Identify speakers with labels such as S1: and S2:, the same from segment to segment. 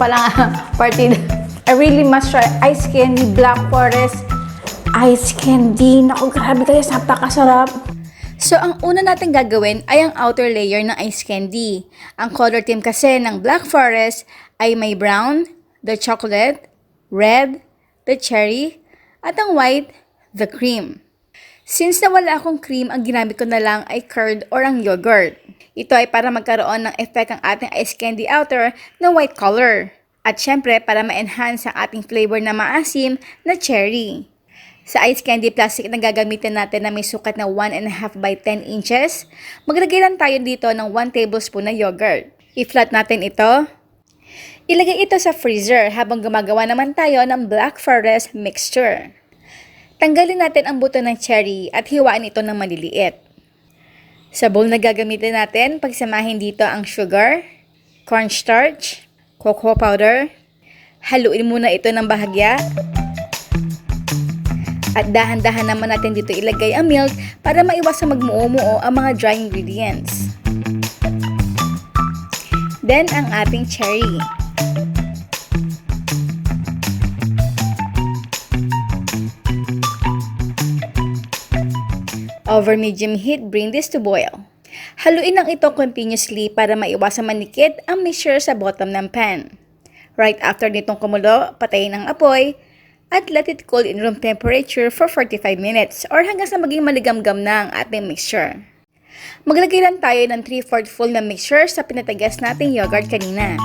S1: pa lang partid. I really must try ice candy, Black Forest ice candy. Naku, grabe kayo, napakasarap. So, ang una natin gagawin ay ang outer layer ng ice candy. Ang color theme kasi ng Black Forest ay may brown, the chocolate, red, the cherry, at ang white, the cream. Since nawala akong cream, ang ginamit ko na lang ay curd or ang yogurt. Ito ay para magkaroon ng effect ang ating ice candy outer na white color. At syempre, para ma-enhance ang ating flavor na maasim na cherry. Sa ice candy plastic na gagamitin natin na may sukat na 1.5 by 10 inches, maglagay lang tayo dito ng 1 tablespoon na yogurt. I-flat natin ito. Ilagay ito sa freezer habang gumagawa naman tayo ng Black Forest mixture. Tanggalin natin ang buto ng cherry at hiwaan ito ng maliliit. Sa bowl na gagamitin natin, pagsamahin dito ang sugar, cornstarch, cocoa powder. Haluin muna ito ng bahagya. At dahan-dahan naman natin dito ilagay ang milk para maiwasan magmuo-muo ang mga dry ingredients. Then, ang ating cherry. Over medium heat, bring this to boil. Haluin lang ito continuously para maiwasan manikit ang mixture sa bottom ng pan. Right after nitong kumulo, patayin ang apoy at let it cool in room temperature for 45 minutes or hanggang sa maging maligamgam na ang ating mixture. Maglagay lang tayo ng 3/4 full na mixture sa pinatagas nating yogurt kanina.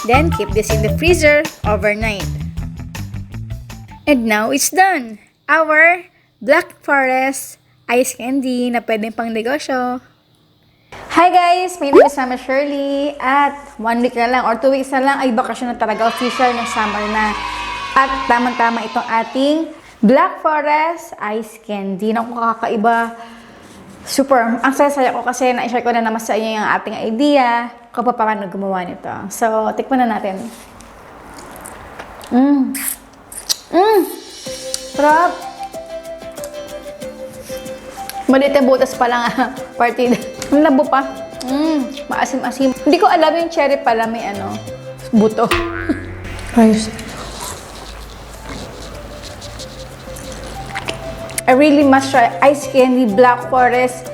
S1: Then, keep this in the freezer overnight. And now, it's done! Our Black Forest ice candy na pwedeng pang negosyo. Hi guys! My name is Mama Shirley. At 1 week na lang or 2 weeks na lang ay bakasyon na talaga. Official na summer na. At tamang-tama itong ating Black Forest ice candy. Naku, kakaiba. Super. Ang saya-saya ko kasi na-share ko na naman sa inyo yung ating idea kung paano gumawa nito. So, tikman na natin. Sarap! Maliit na butas pa lang, partid. Ang labo pa. Maasim-asim. Hindi ko alam yung cherry pala may buto. Guys. I really must try ice candy, Black Forest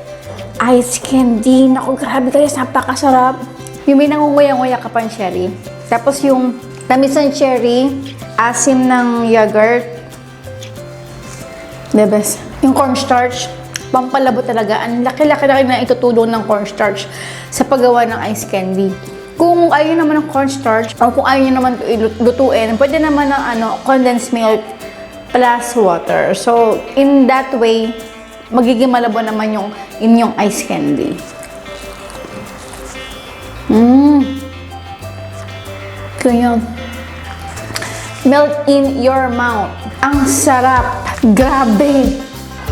S1: ice candy. Naku, grabe kayo, napakasarap. Yung may nangunguya-nguya ka pang cherry. Tapos yung tamis ng cherry, asim ng yogurt. The best. Yung cornstarch, pampalabo talaga. Ang laki-laki na itutulong ng cornstarch sa paggawa ng ice candy. Kung ayaw naman ng cornstarch, o kung ayaw nyo naman lutuin, pwede naman ng condensed milk plus water. So, in that way, magiging malabo naman yung inyong ice candy. Kaya, melt in your mouth. Ang sarap. Grabe.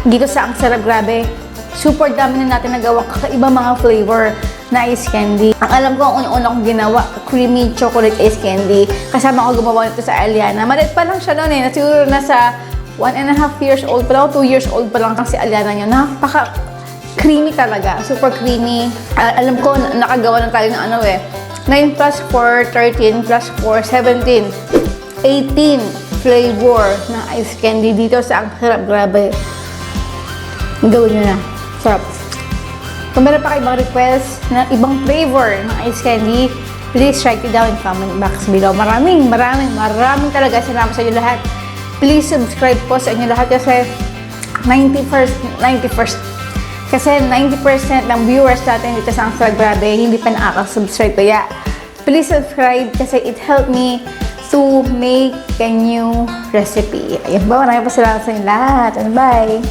S1: Dito sa ang sarap, grabe. Super dami na natin nagawang kakaiba mga flavor na ice candy. Ang alam ko, ang una kong ginawa, creamy chocolate ice candy. Kasama ko gumawa nito sa Aliana. Maliit pa lang siya noon eh. Siguro nasa 1.5 years old pa lang, 2 years old pa lang kasi Aliana niya. Napaka creamy talaga. Super creamy. Alam ko, nakagawa na tayo ng 9 plus 4, 13 plus 4, 17. 18 flavor ng ice candy dito sa ang sarap. Grabe. Gawin nyo na. Sarap. Kung meron pa kayo ibang request na ibang flavor ng ice candy, please write it down in comment box below. Maraming talaga salamat sa inyo lahat. Please subscribe po sa inyo lahat kasi 90% ng viewers natin dito sa Sarap Grabe hindi pa nakaka-subscribe. Kaya please subscribe kasi it helped me to make a new recipe. Ayun ba, maraming pa salamat sa inyo lahat. Bye!